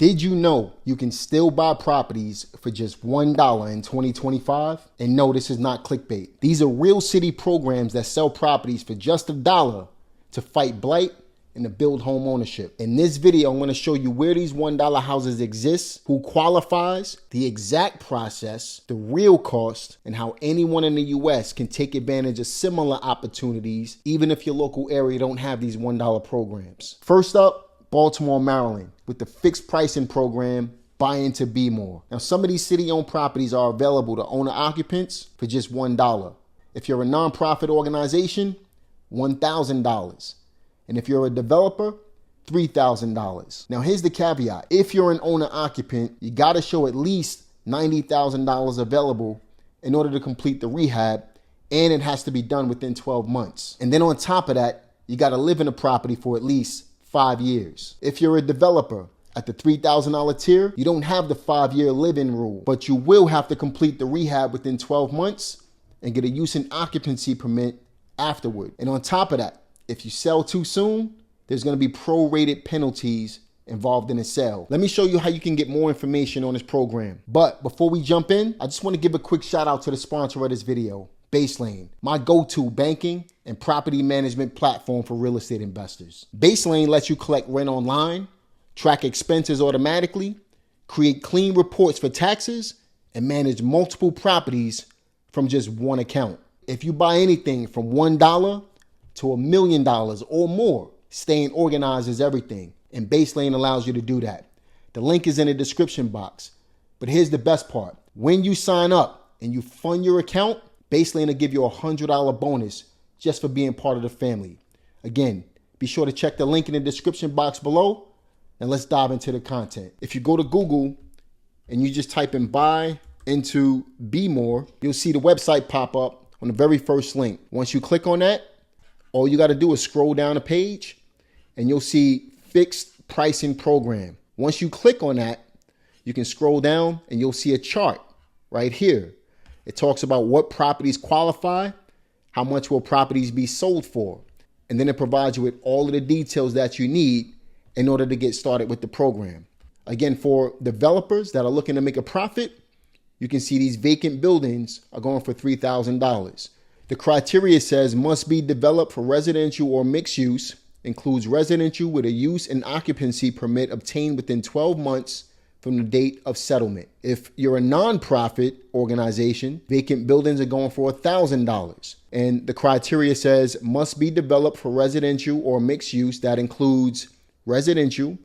Did you know you can still buy properties for just $1 in 2025? And no, this is not clickbait. These are real city programs that sell properties for just $1 to fight blight and to build home ownership. In this video, I'm going to show you where these $1 houses exist, who qualifies, the exact process, the real cost, and how anyone in the US can take advantage of similar opportunities, even if your local area don't have these $1 programs. First up, Baltimore, Maryland, with the fixed pricing program, Buy Into Be More. Now, some of these city-owned properties are available to owner-occupants for just $1. If you're a nonprofit organization, $1,000. And if you're a developer, $3,000. Now, here's the caveat. If you're an owner-occupant, you got to show at least $90,000 available in order to complete the rehab, and it has to be done within 12 months. And then on top of that, you got to live in a property for at least 5 years. If you're a developer at the $3,000 tier, you don't have the 5-year live-in rule, but you will have to complete the rehab within 12 months and get a use and occupancy permit afterward. And on top of that, if you sell too soon, there's going to be prorated penalties involved in the sale. Let me show you how you can get more information on this program. But before we jump in, I just want to give a quick shout out to the sponsor of this video, BaseLane, my go-to banking and property management platform for real estate investors. BaseLane lets you collect rent online, track expenses automatically, create clean reports for taxes, and manage multiple properties from just one account. If you buy anything from $1 to $1 million or more, staying organized is everything, and BaseLane allows you to do that. The link is in the description box. But here's the best part. When you sign up and you fund your account, BaseLane will give you a $100 bonus just for being part of the family. Again, be sure to check the link in the description box below, and let's dive into the content. If you go to Google and you just type in Buy Into Be More, you'll see the website pop up on the very first link. Once you click on that, all you got to do is scroll down a page and you'll see Fixed Pricing Program. Once you click on that, you can scroll down and you'll see a chart right here. It talks about what properties qualify, how much will properties be sold for, and then it provides you with all of the details that you need in order to get started with the program. Again, for developers that are looking to make a profit, you can see these vacant buildings are going for $3,000. The criteria says must be developed for residential or mixed use, includes residential with a use and occupancy permit obtained within 12 months from the date of settlement. If you're a nonprofit organization, vacant buildings are going for $1,000. And the criteria says must be developed for residential or mixed use that includes residential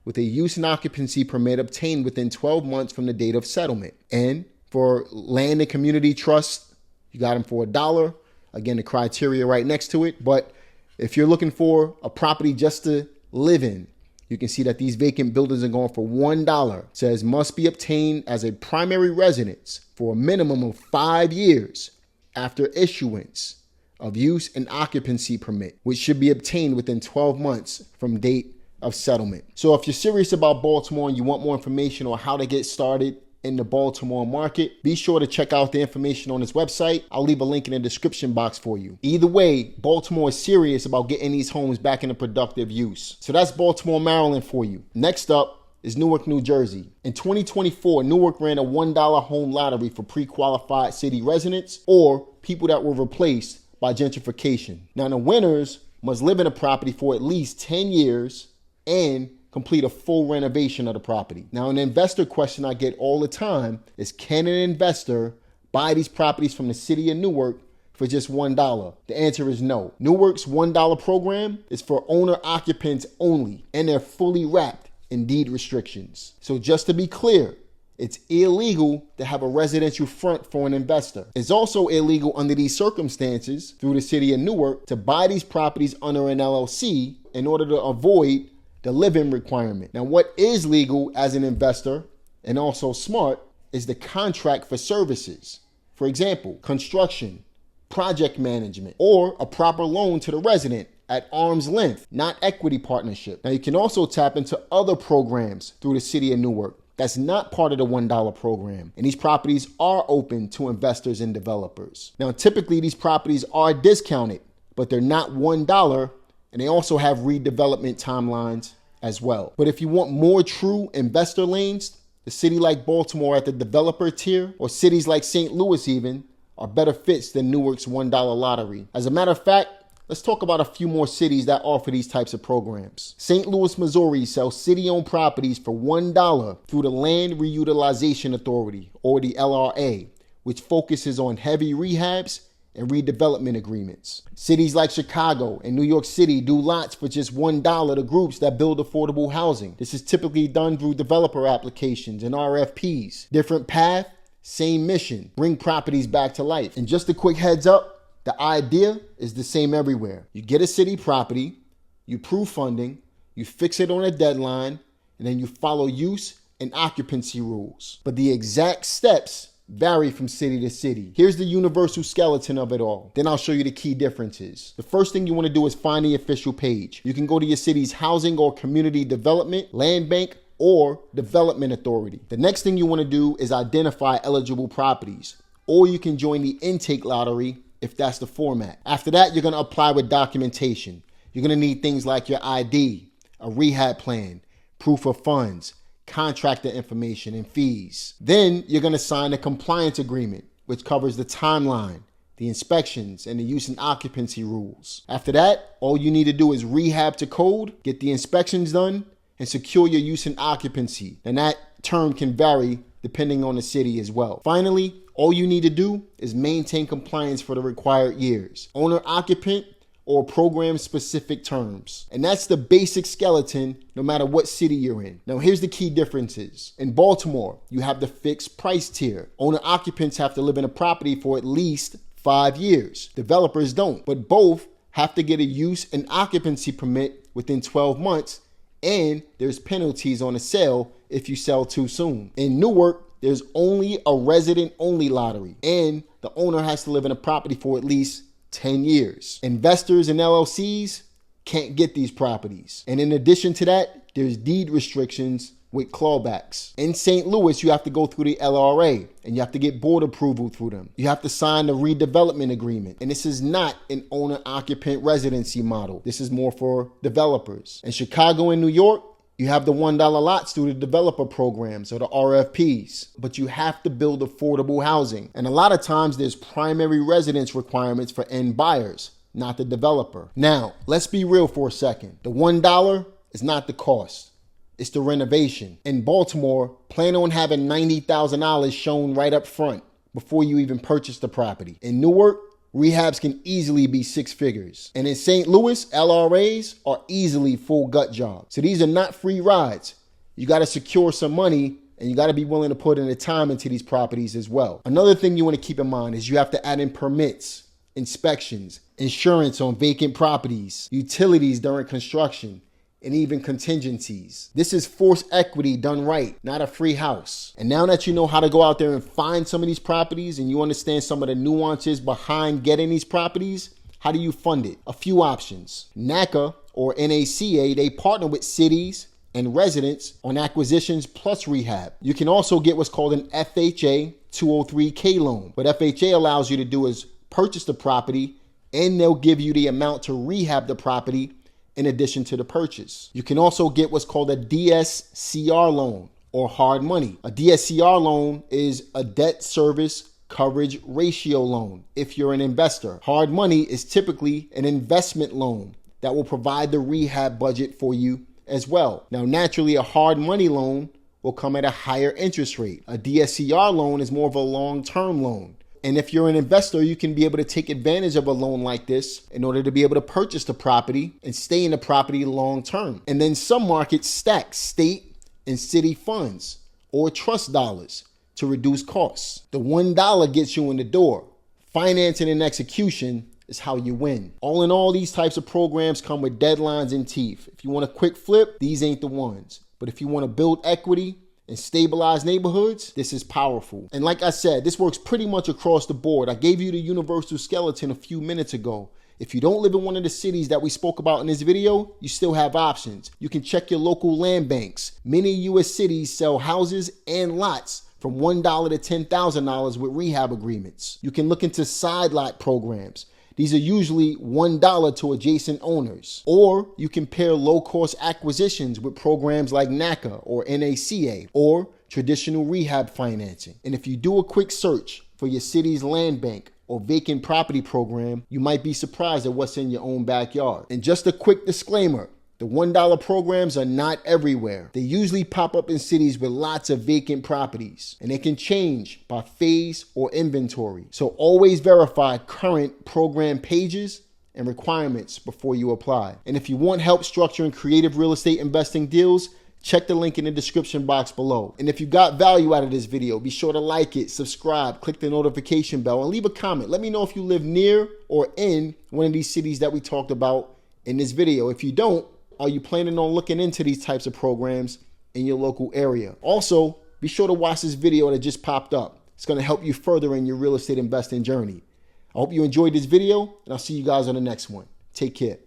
with a use and occupancy permit obtained within 12 months from the date of settlement. And for land and community trust, you got them for $1. Again, the criteria right next to it. But if you're looking for a property just to live in, you can see that these vacant buildings are going for $1. It says must be obtained as a primary residence for a minimum of 5 years after issuance of use and occupancy permit, which should be obtained within 12 months from date of settlement. So if you're serious about Baltimore and you want more information on how to get started in the Baltimore market, be sure to check out the information on this website. I'll leave a link in the description box for you. Either way, Baltimore is serious about getting these homes back into productive use. So that's Baltimore, Maryland for you. Next up is Newark, New Jersey. In 2024, Newark ran a $1 home lottery for pre-qualified city residents or people that were replaced by gentrification. Now, the winners must live in a property for at least 10 years and complete a full renovation of the property. Now, an investor question I get all the time is, can an investor buy these properties from the city of Newark for just $1? The answer is no. Newark's $1 program is for owner occupants only, and they're fully wrapped in deed restrictions. So just to be clear, it's illegal to have a residential front for an investor. It's also illegal under these circumstances through the city of Newark to buy these properties under an LLC in order to avoid the live-in requirement. Now, what is legal as an investor and also smart is the contract for services. For example, construction, project management, or a proper loan to the resident at arm's length, not equity partnership. Now, you can also tap into other programs through the city of Newark that's not part of the $1 program. And these properties are open to investors and developers. Now, typically these properties are discounted, but they're not $1, and they also have redevelopment timelines as well. But if you want more true investor lanes, the city like Baltimore at the developer tier, or cities like St. Louis even, are better fits than Newark's $1 lottery. As a matter of fact, let's talk about a few more cities that offer these types of programs. St. Louis, Missouri sells city-owned properties for $1 through the Land Reutilization Authority, or the LRA, which focuses on heavy rehabs and redevelopment agreements. Cities like Chicago and New York City do lots for just $1 to groups that build affordable housing. This is typically done through developer applications and RFPs. Different path, same mission, bring properties back to life. And just a quick heads up, the idea is the same everywhere. You get a city property, you prove funding, you fix it on a deadline, and then you follow use and occupancy rules. But the exact steps vary from city to city. Here's the universal skeleton of it all. Then I'll show you the key differences. The first thing you want to do is find the official page. You can go to your city's housing or community development, land bank, or development authority. The next thing you want to do is identify eligible properties, or you can join the intake lottery if that's the format. After that, you're going to apply with documentation. You're going to need things like your ID, a rehab plan, proof of funds, contractor information, and fees. Then you're going to sign a compliance agreement, which covers the timeline, the inspections, and the use and occupancy rules. After that, all you need to do is rehab to code, get the inspections done, and secure your use and occupancy. And that term can vary depending on the city as well. Finally, all you need to do is maintain compliance for the required years. Owner occupant or program specific terms. And that's the basic skeleton no matter what city you're in. Now here's the key differences. In Baltimore, you have the fixed price tier. Owner occupants have to live in a property for at least 5 years. Developers don't, but both have to get a use and occupancy permit within 12 months, and there's penalties on a sale if you sell too soon. In Newark, there's only a resident-only lottery, and the owner has to live in a property for at least 10 years. Investors and LLCs can't get these properties. And in addition to that, there's deed restrictions with clawbacks. In St. Louis, you have to go through the LRA and you have to get board approval through them. You have to sign the redevelopment agreement. And this is not an owner-occupant residency model. This is more for developers. In Chicago and New York, you have the $1 lots through the developer programs or the RFPs, but you have to build affordable housing. And a lot of times there's primary residence requirements for end buyers, not the developer. Now, let's be real for a second. The $1 is not the cost. It's the renovation. In Baltimore, plan on having $90,000 shown right up front before you even purchase the property. In Newark, rehabs can easily be 6 figures. And in St. Louis, LRAs are easily full gut jobs. So these are not free rides. You got to secure some money and you got to be willing to put in the time into these properties as well. Another thing you want to keep in mind is you have to add in permits, inspections, insurance on vacant properties, utilities during construction, and even contingencies. This is forced equity done right, not a free house. And now that you know how to go out there and find some of these properties and you understand some of the nuances behind getting these properties, how do you fund it? A few options. NACA or NACA, they partner with cities and residents on acquisitions plus rehab. You can also get what's called an FHA 203K loan. What FHA allows you to do is purchase the property and they'll give you the amount to rehab the property in addition to the purchase. You can also get what's called a DSCR loan or hard money. A DSCR loan is a debt service coverage ratio loan if you're an investor. Hard money is typically an investment loan that will provide the rehab budget for you as well. Now, naturally, a hard money loan will come at a higher interest rate. A DSCR loan is more of a long-term loan. And if you're an investor, you can be able to take advantage of a loan like this in order to be able to purchase the property and stay in the property long term. And then some markets stack state and city funds or trust dollars to reduce costs. The $1 gets you in the door. Financing and execution is how you win. All in all, these types of programs come with deadlines and teeth. If you want a quick flip, these ain't the ones. But if you want to build equity and stabilize neighborhoods, this is powerful. And like I said, this works pretty much across the board. I gave you the universal skeleton a few minutes ago. If you don't live in one of the cities that we spoke about in this video, you still have options. You can check your local land banks. Many US cities sell houses and lots from $1 to $10,000 with rehab agreements. You can look into side lot programs. These are usually $1 to adjacent owners. Or you can pair low-cost acquisitions with programs like NACA or NACA or traditional rehab financing. And if you do a quick search for your city's land bank or vacant property program, you might be surprised at what's in your own backyard. And just a quick disclaimer, the $1 programs are not everywhere. They usually pop up in cities with lots of vacant properties, and they can change by phase or inventory. So always verify current program pages and requirements before you apply. And if you want help structuring creative real estate investing deals, check the link in the description box below. And if you got value out of this video, be sure to like it, subscribe, click the notification bell, and leave a comment. Let me know if you live near or in one of these cities that we talked about in this video. If you don't, are you planning on looking into these types of programs in your local area? Also, be sure to watch this video that just popped up. It's going to help you further in your real estate investing journey. I hope you enjoyed this video, and I'll see you guys on the next one. Take care.